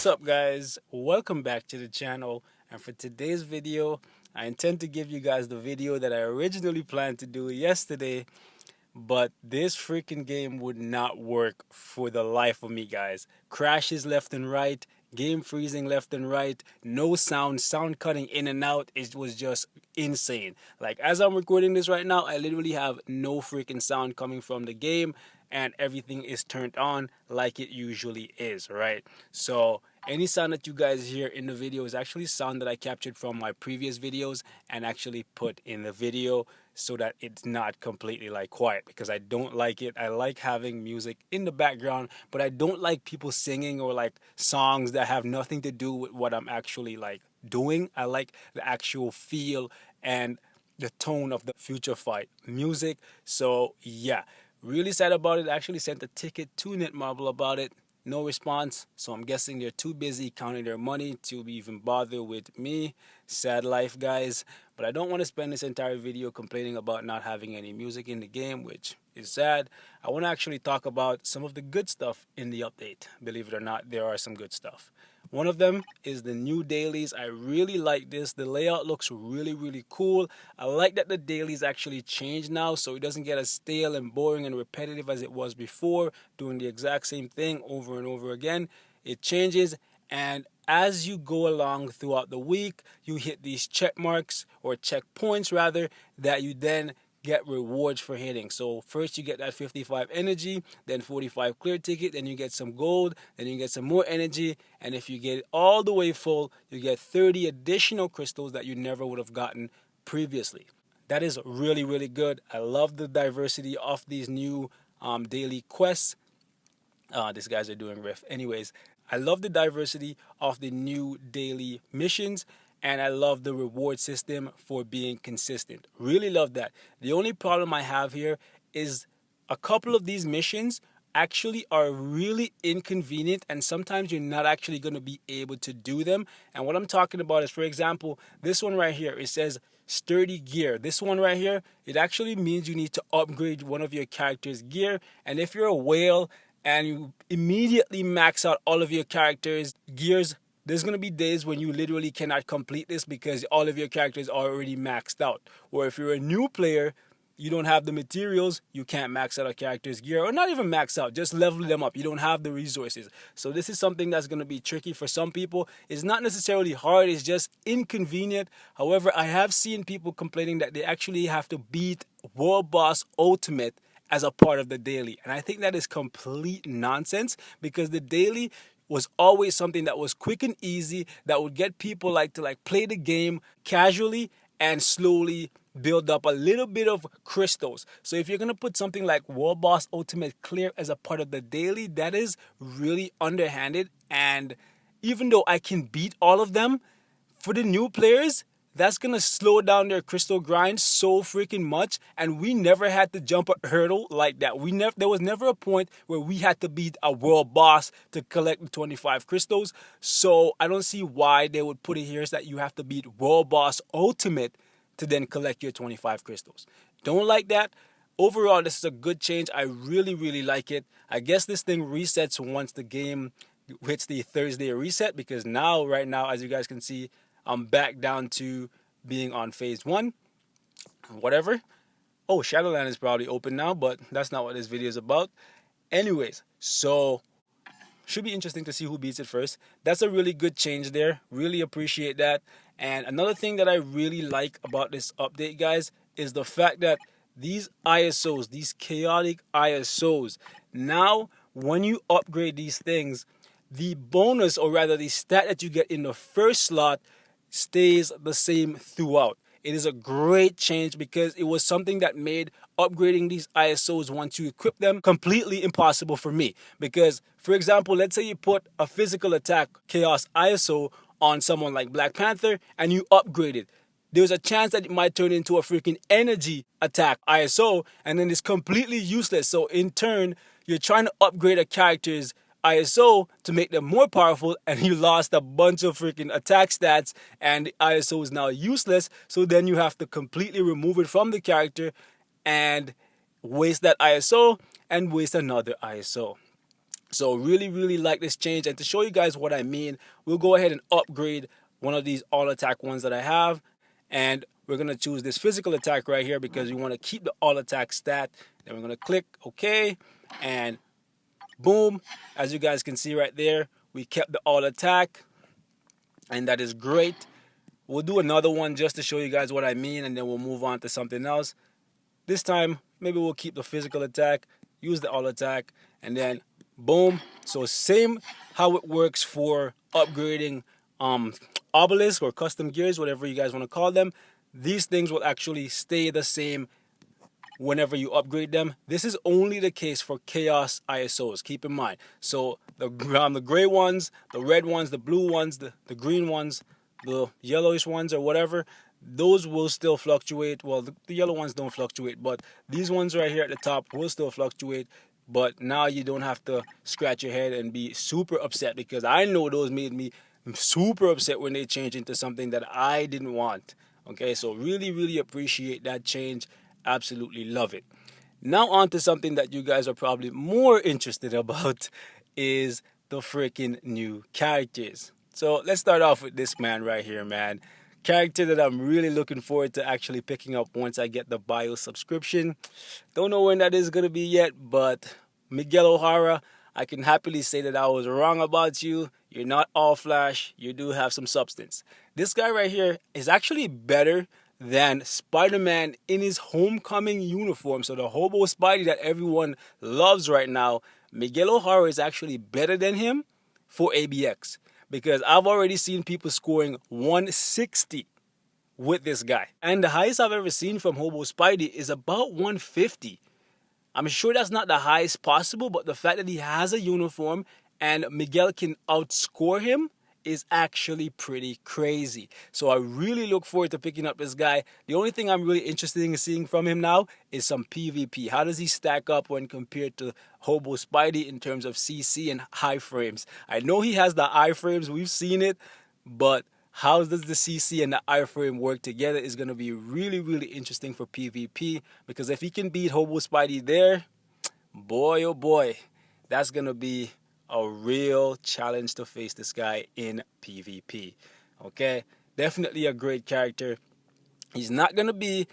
up, guys? Welcome back to the channel, and for today's video I intend to give you guys the video that I originally planned to do yesterday, but this freaking game would not work for the life of me, guys. Crashes left and right, game freezing left and right, no sound cutting in and out. It was just insane. Like, as I'm recording this right now, I literally have no freaking sound coming from the game, and everything is turned on like it usually is, right? So any sound that you guys hear in the video is actually sound that I captured from my previous videos and actually put in the video, so that it's not completely like quiet, because I don't like it. I like having music in the background, but I don't like people singing or like songs that have nothing to do with what I'm actually like doing. I like the actual feel and the tone of the future fight music. So yeah, really sad about it. I actually sent a ticket to Netmarble about it. No response, so I'm guessing they're too busy counting their money to even bother with me. Sad life, guys. But I don't want to spend this entire video complaining about not having any music in the game, which is sad. I want to actually talk about some of the good stuff in the update. Believe it or not, there are some good stuff. One of them is the new dailies. I really like this. The layout looks really cool. I like that the dailies actually changed now, so it doesn't get as stale and boring and repetitive as it was before, doing the exact same thing over and over again. It changes, and as you go along throughout the week, you hit these check marks, or checkpoints rather, that you then get rewards for hitting. So first you get that 55 energy, then 45 clear ticket, then you get some gold, then you get some more energy, and if you get it all the way full, you get 30 additional crystals that you never would have gotten previously. That is really good. I love the diversity of these new daily quests. These guys are doing riff. Anyways, I love the diversity of the new daily missions, and I love the reward system for being consistent. Really love that. The only problem I have here is a couple of these missions actually are really inconvenient, and sometimes you're not actually going to be able to do them. And what I'm talking about is, for example, this one right here. It says sturdy gear. This one right here, it actually means you need to upgrade one of your character's gear. And if you're a whale and you immediately max out all of your characters' gears, there's going to be days when you literally cannot complete this because all of your characters are already maxed out. Or if you're a new player, you don't have the materials, you can't max out a character's gear, or not even max out, just level them up. You don't have the resources. So this is something that's going to be tricky for some people. It's not necessarily hard, it's just inconvenient. However, I have seen people complaining that they actually have to beat World Boss Ultimate as a part of the daily. And I think that is complete nonsense, because the daily was always something that was quick and easy, that would get people to play the game casually and slowly build up a little bit of crystals. So if you're going to put something like World Boss Ultimate Clear as a part of the daily, that is really underhanded. And even though I can beat all of them, for the new players, that's going to slow down their crystal grind so freaking much. And we never had to jump a hurdle like that. There was never a point where we had to beat a world boss to collect the 25 crystals. So I don't see why they would put it here, so that you have to beat World Boss Ultimate to then collect your 25 crystals. Don't like that. Overall, this is a good change. I really like it. I guess this thing resets once the game hits the Thursday reset, because right now, as you guys can see, I'm back down to being on phase 1. Whatever. Oh, Shadowland is probably open now, but that's not what this video is about. Anyways, so should be interesting to see who beats it first. That's a really good change there. Really appreciate that. And another thing that I really like about this update, guys, is the fact that these ISOs, these chaotic ISOs, now when you upgrade these things, the bonus, or rather the stat that you get in the first slot, stays the same throughout. It is a great change, because it was something that made upgrading these ISOs once you equip them completely impossible for me. Because, for example, let's say you put a physical attack chaos ISO on someone like Black Panther and you upgrade it. There's a chance that it might turn into a freaking energy attack ISO, and then it's completely useless. So in turn, you're trying to upgrade a character's ISO to make them more powerful, and you lost a bunch of freaking attack stats, and the ISO is now useless. So then you have to completely remove it from the character and waste that ISO and waste another ISO. So really, really like this change. And to show you guys what I mean, we'll go ahead and upgrade one of these all attack ones that I have. And we're going to choose this physical attack right here because we want to keep the all attack stat. Then we're going to click OK. And boom, as you guys can see right there, we kept the all attack. And that is great. We'll do another one just to show you guys what I mean. And then we'll move on to something else. This time, maybe we'll keep the physical attack, use the all attack, and then boom. So same how it works for upgrading obelisk or custom gears, whatever you guys want to call them. These things will actually stay the same whenever you upgrade them. This is only the case for chaos ISOs, keep in mind. So the gray ones, the red ones, the blue ones, the green ones, the yellowish ones or whatever, those will still fluctuate. Well, the yellow ones don't fluctuate, but these ones right here at the top will still fluctuate. But now you don't have to scratch your head and be super upset, because I know those made me super upset when they changed into something that I didn't want. Okay, so really, really appreciate that change. Absolutely love it. Now on to something that you guys are probably more interested about is the freaking new characters. So let's start off with this man right here, man. Character that I'm really looking forward to actually picking up once I get the bio subscription. Don't know when that is going to be yet, but Miguel OHara, I can happily say that I was wrong about you. You're not all flash. You do have some substance. This guy right here is actually better than Spider-Man in his homecoming uniform. So the hobo Spidey that everyone loves right now, Miguel OHara is actually better than him for ABX. Because I've already seen people scoring 160 with this guy. And the highest I've ever seen from Hobo Spidey is about 150. I'm sure that's not the highest possible, but the fact that he has a uniform and Miguel can outscore him is actually pretty crazy. So I really look forward to picking up this guy. The only thing I'm really interested in seeing from him now is some PvP. How does he stack up when compared to Hobo Spidey in terms of CC and high frames? I know he has the iframes, we've seen it, but how does the CC and the iframe work together is going to be really, really interesting for PvP, because if he can beat Hobo Spidey there, boy oh boy, that's going to be a real challenge to face this guy in PvP. Okay, definitely a great character. He's not gonna be,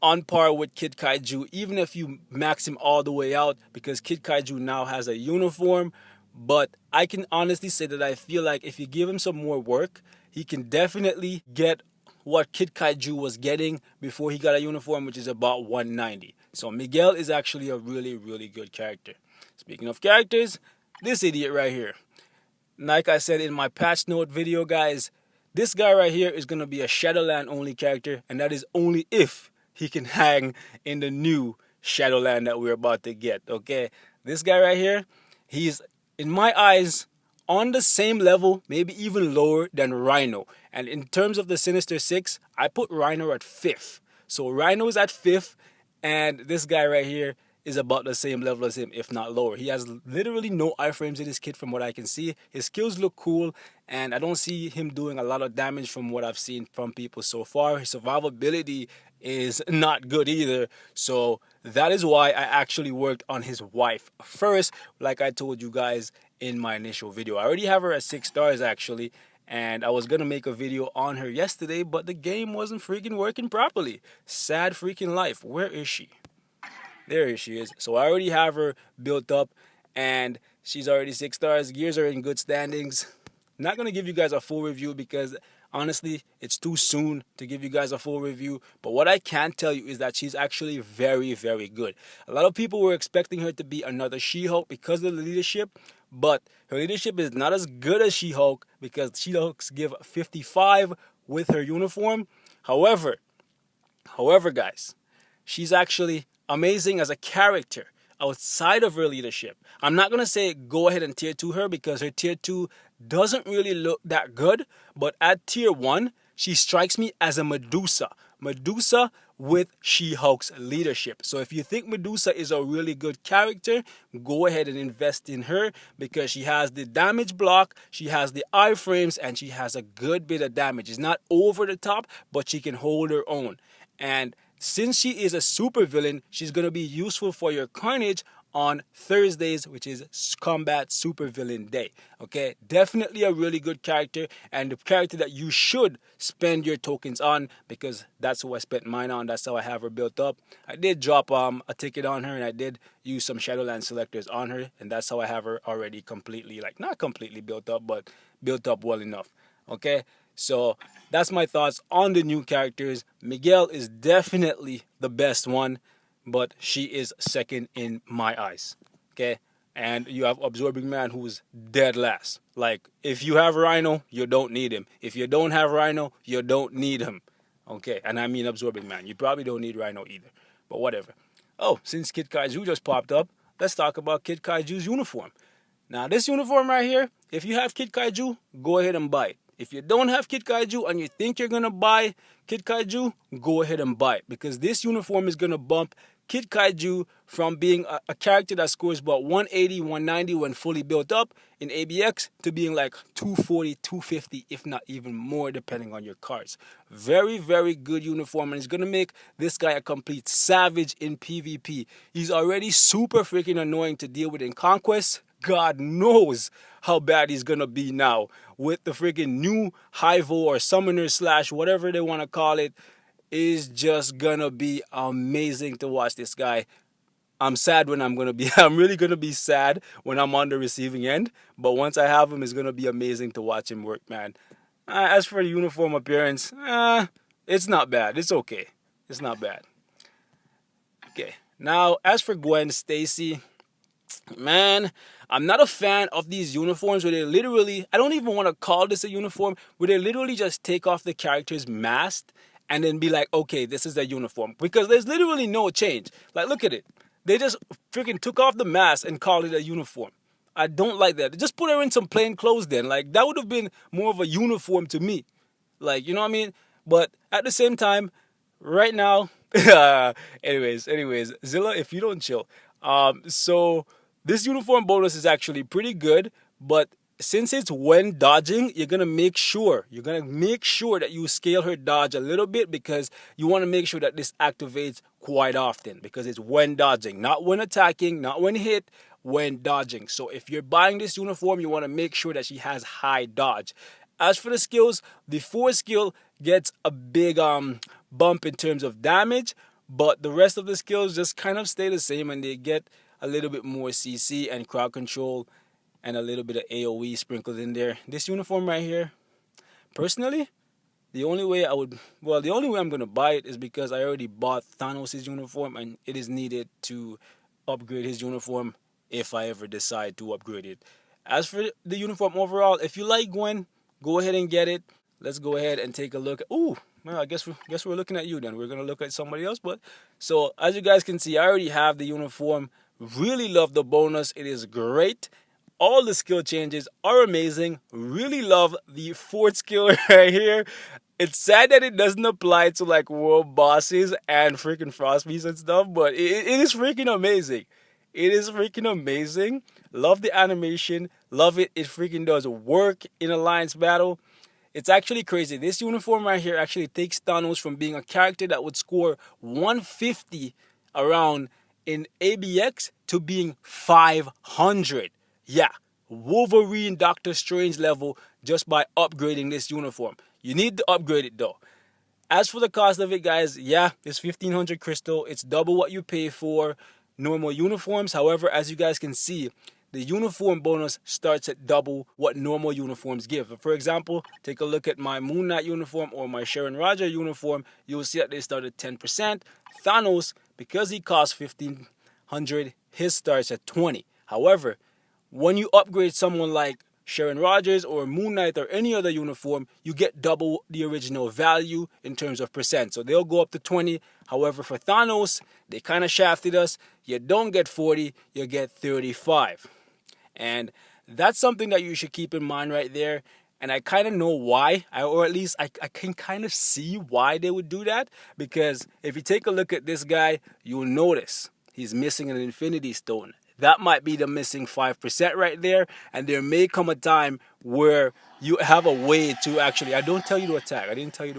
on par with Kid Kaiju, even if you max him all the way out, because Kid Kaiju now has a uniform. But I can honestly say that I feel like if you give him some more work, he can definitely get what Kid Kaiju was getting before he got a uniform, which is about 190. So Miguel is actually a really, really good character. Speaking of characters, this idiot right here. Like I said in my patch note video, guys, this guy right here is going to be a Shadowland only character, and that is only if he can hang in the new Shadowland that we're about to get, okay? This guy right here, he's, in my eyes, on the same level, maybe even lower than Rhino. And in terms of the Sinister Six, I put Rhino at 5th. So Rhino is at 5th, and this guy right here is about the same level as him, if not lower. He has literally no iframes in his kit from what I can see. His skills look cool, and I don't see him doing a lot of damage from what I've seen from people so far. His survivability is not good either. So that is why I actually worked on his wife first, like I told you guys in my initial video. I already have her at 6 stars actually, and I was gonna make a video on her yesterday, but the game wasn't freaking working properly. Sad freaking life. Where is she? There she is. So I already have her built up, and she's already 6 stars. Gears are in good standings. Not going to give you guys a full review because honestly, it's too soon to give you guys a full review. But what I can tell you is that she's actually very, very good. A lot of people were expecting her to be another She-Hulk because of the leadership, but her leadership is not as good as She-Hulk because She-Hulks give 55 with her uniform. However, guys, she's actually amazing as a character outside of her leadership. I'm not going to say go ahead and tier 2 her because her tier 2 doesn't really look that good, but at tier 1, she strikes me as a Medusa. Medusa with She-Hulk's leadership. So if you think Medusa is a really good character, go ahead and invest in her because she has the damage block, she has the iframes, and she has a good bit of damage. It's not over the top, but she can hold her own. And since she is a super villain, she's going to be useful for your Carnage on Thursdays, which is Combat Supervillain Day. Okay, definitely a really good character, and the character that you should spend your tokens on, because that's who I spent mine on. That's how I have her built up. I did drop a ticket on her, and I did use some Shadowland selectors on her, and that's how I have her already completely, like, not completely built up, but built up well enough. Okay, so that's my thoughts on the new characters. Miguel is definitely the best one, but she is second in my eyes. Okay, and you have Absorbing Man, who's dead last. Like, if you have Rhino, you don't need him. If you don't have Rhino, you don't need him. Okay, and I mean Absorbing Man. You probably don't need Rhino either, but whatever. Oh, since Kid Kaiju just popped up, let's talk about Kid Kaiju's uniform. Now, this uniform right here, if you have Kid Kaiju, go ahead and buy it. If you don't have Kid Kaiju and you think you're going to buy Kid Kaiju, go ahead and buy it. Because this uniform is going to bump Kid Kaiju from being a character that scores about 180, 190 when fully built up in ABX to being like 240, 250, if not even more, depending on your cards. Very, very good uniform, and it's going to make this guy a complete savage in PvP. He's already super freaking annoying to deal with in Conquest. God knows how bad he's gonna be now with the freaking new Hivo or Summoner slash whatever they want to call it. Is just gonna be amazing to watch this guy. I'm sad when I'm really gonna be sad when I'm on the receiving end, but once I have him, it's gonna be amazing to watch him work, man. As for the uniform appearance, it's not bad. It's okay. It's not bad. Okay. Now, as for Gwen Stacy, man, I'm not a fan of these uniforms where they literally, I don't even want to call this a uniform, where they literally just take off the character's mask and then be like, okay, this is their uniform. Because there's literally no change. Like, look at it. They just freaking took off the mask and called it a uniform. I don't like that. Just put her in some plain clothes then. Like, that would have been more of a uniform to me. Like, you know what I mean? But at the same time, right now, anyways, Zilla, if you don't chill. So this uniform bonus is actually pretty good, but since it's when dodging, you're gonna make sure that you scale her dodge a little bit, because you want to make sure that this activates quite often, because it's when dodging, not when attacking, not when hit, when dodging. So if you're buying this uniform, you want to make sure that she has high dodge. As for the skills, the 4 skill gets a big bump in terms of damage, but the rest of the skills just kind of stay the same, and they get a little bit more CC and crowd control and a little bit of AoE sprinkled in there. This uniform right here, personally, the only way I'm going to buy it is because I already bought Thanos' uniform, and it is needed to upgrade his uniform if I ever decide to upgrade it. As for the uniform overall, if you like Gwen, go ahead and get it. Let's go ahead and take a look. Ooh, well, I guess we're looking at you then. We're going to look at somebody else. But so as you guys can see, I already have the uniform. Really love the bonus. It is great. All the skill changes are amazing. Really love the 4th skill right here. It's sad that it doesn't apply to like world bosses and freaking frost beasts and stuff, but it is freaking amazing. It is freaking amazing. Love the animation. Love it. It freaking does work in Alliance battle. It's actually crazy. This uniform right here actually takes Thanos from being a character that would score 150 around in ABX to being 500. Yeah, Wolverine Doctor Strange level just by upgrading this uniform. You need to upgrade it though. As for the cost of it, guys, yeah, it's 1500 crystal. It's double what you pay for normal uniforms. However, as you guys can see, the uniform bonus starts at double what normal uniforms give. For example, take a look at my Moon Knight uniform or my Sharon Roger uniform. You'll see that they start at 10%. Thanos, because he costs 1500, his starts at 20. However, when you upgrade someone like Sharon Rogers or Moon Knight or any other uniform, you get double the original value in terms of percent. So they'll go up to 20. However, for Thanos, they kind of shafted us. You don't get 40, you get 35. And that's something that you should keep in mind right there. And I kind of know why, or at least I can kind of see why they would do that. Because if you take a look at this guy, you'll notice he's missing an Infinity Stone. That might be the missing 5% right there. And there may come a time where you have a way to actually, I didn't tell you to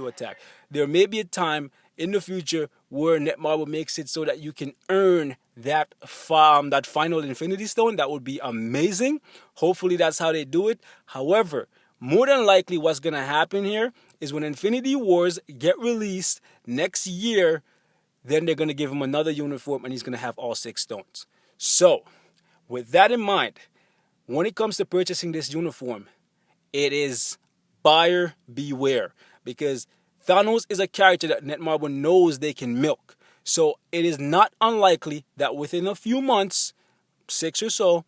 attack. There may be a time in the future where Netmarble makes it so that you can earn that farm, that final Infinity Stone. That would be amazing. Hopefully that's how they do it. However, more than likely what's going to happen here is when Infinity Wars get released next year, then they're going to give him another uniform and he's going to have all 6 stones. So, with that in mind, when it comes to purchasing this uniform, it is buyer beware, because Thanos is a character that Netmarble knows they can milk. So it is not unlikely that within a few months, 6 or so,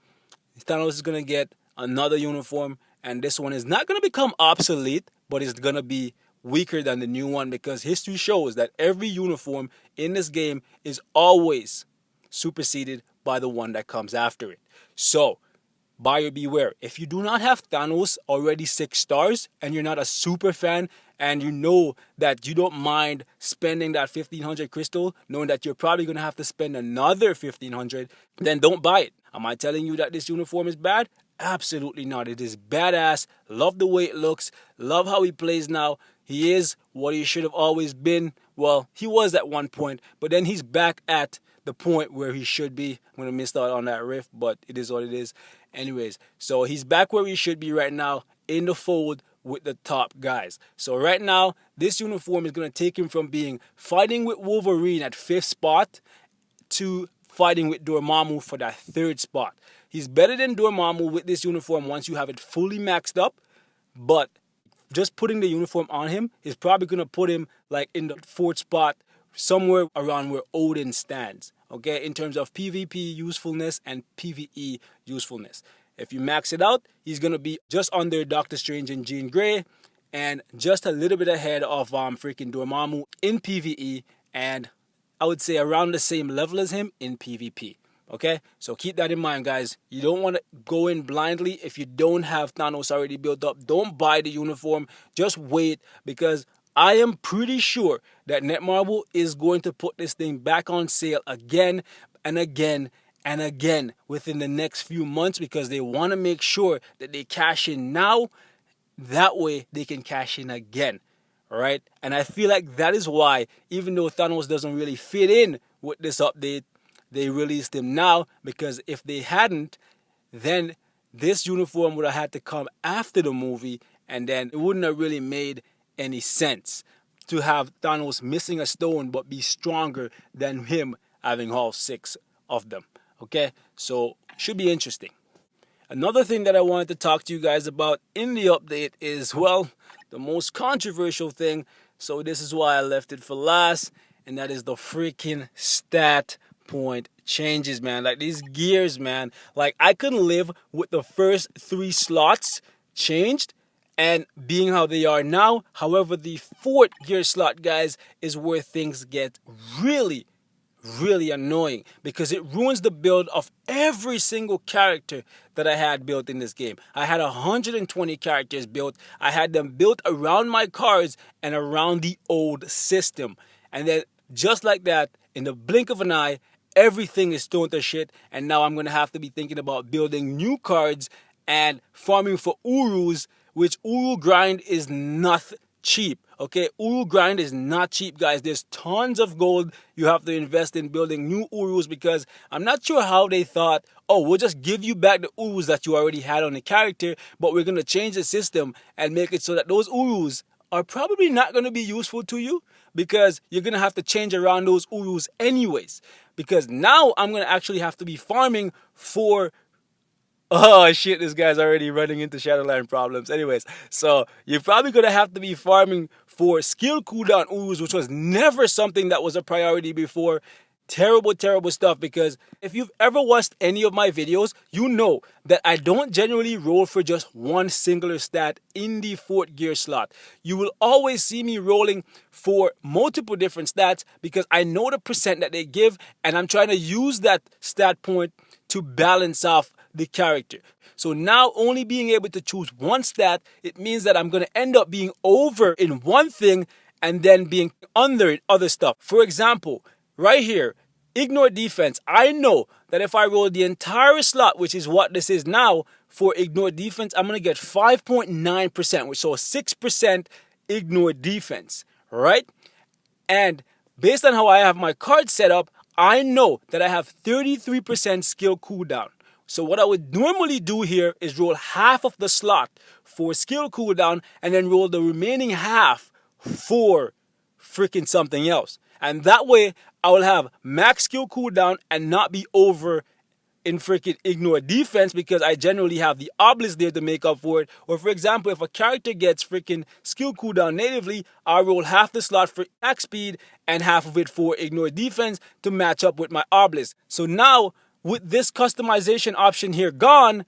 Thanos is going to get another uniform, and this one is not going to become obsolete, but it's going to be weaker than the new one, because history shows that every uniform in this game is always superseded by the one that comes after it. So, buyer beware. If you do not have Thanos already 6 stars and you're not a super fan and you know that you don't mind spending that 1500 crystal, knowing that you're probably going to have to spend another 1500, then don't buy it. Am I telling you that this uniform is bad? Absolutely not. It is badass. Love the way it looks. Love how he plays now. He is what he should have always been. Well, he was at one point, but then he's back at the point where he should be. I'm going to miss out on that riff, but it is what it is. Anyways, so he's back where he should be right now, in the fold with the top guys. So right now, this uniform is going to take him from being fighting with Wolverine at 5th spot to fighting with Dormammu for that 3rd spot. He's better than Dormammu with this uniform once you have it fully maxed up, but just putting the uniform on him is probably going to put him like in the 4th spot, somewhere around where Odin stands, okay, in terms of PvP usefulness and PvE usefulness. If you max it out, he's going to be just under Doctor Strange and Jean Grey, and just a little bit ahead of freaking Dormammu in PvE, and I would say around the same level as him in PvP. Okay, so keep that in mind, guys. You don't want to go in blindly if you don't have Thanos already built up. Don't buy the uniform. Just wait, because I am pretty sure that Netmarble is going to put this thing back on sale again and again and again within the next few months, because they want to make sure that they cash in now. That way they can cash in again. All right, and I feel like that is why, even though Thanos doesn't really fit in with this update, they released him now, because if they hadn't, then this uniform would have had to come after the movie, and then it wouldn't have really made any sense to have Thanos missing a stone but be stronger than him having all 6 of them. Okay, so should be interesting. Another thing that I wanted to talk to you guys about in the update is, well, the most controversial thing, so this is why I left it for last, and that is the freaking stat point changes, man. Like, these gears, man, like, I couldn't live with the first 3 slots changed and being how they are now. However, the 4th gear slot, guys, is where things get really annoying, because it ruins the build of every single character that I had built in this game. I had 120 characters built. I had them built around my cards and around the old system. And then just like that, in the blink of an eye, everything is thrown to shit, and now I'm going to have to be thinking about building new cards and farming for Urus, which Uru grind is not cheap. Okay, Uru grind is not cheap, guys. There's tons of gold you have to invest in building new Urus, because I'm not sure how they thought, oh, we'll just give you back the Urus that you already had on the character, but we're going to change the system and make it so that those Urus are probably not going to be useful to you, because you're going to have to change around those Urus anyways. Because now I'm going to actually have to be farming for... Oh shit, this guy's already running into Shadowland problems. Anyways, so you're probably going to have to be farming for skill cooldown Urus, which was never something that was a priority before. Terrible, terrible stuff, because if you've ever watched any of my videos, you know that I don't generally roll for just one singular stat in the 4th gear slot. You will always see me rolling for multiple different stats, because I know the percent that they give, and I'm trying to use that stat point to balance off the character. So now, only being able to choose one stat, it means that I'm going to end up being over in one thing and then being under in other stuff. For example, right here, ignore defense. I know that if I roll the entire slot, which is what this is now, for ignore defense, I'm going to get 5.9%, which is 6% ignore defense, right? And based on how I have my card set up, I know that I have 33% skill cooldown. So what I would normally do here is roll half of the slot for skill cooldown and then roll the remaining half for freaking something else. And that way I will have max skill cooldown and not be over in freaking ignore defense because I generally have the obelisk there to make up for it. Or for example, if a character gets freaking skill cooldown natively, I roll half the slot for attack speed and half of it for ignore defense to match up with my obelisk. So now with this customization option here gone,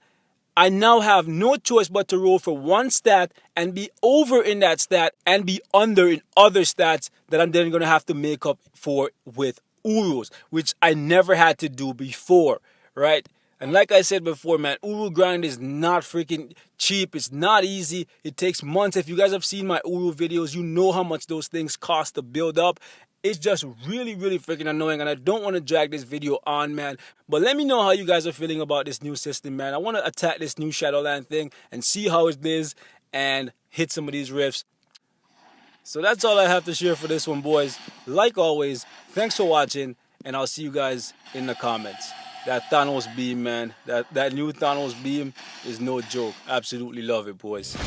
I now have no choice but to roll for one stat and be over in that stat and be under in other stats that I'm then going to have to make up for with Urus, which I never had to do before, right? And like I said before, man, Uru grind is not freaking cheap. It's not easy. It takes months. If you guys have seen my Uru videos, you know how much those things cost to build up. It's just really, really freaking annoying, and I don't want to drag this video on, man. But let me know how you guys are feeling about this new system, man. I want to attack this new Shadowland thing and see how it is and hit some of these rifts. So that's all I have to share for this one, boys. Like always, thanks for watching, and I'll see you guys in the comments. That Thanos beam, man. That new Thanos beam is no joke. Absolutely love it, boys.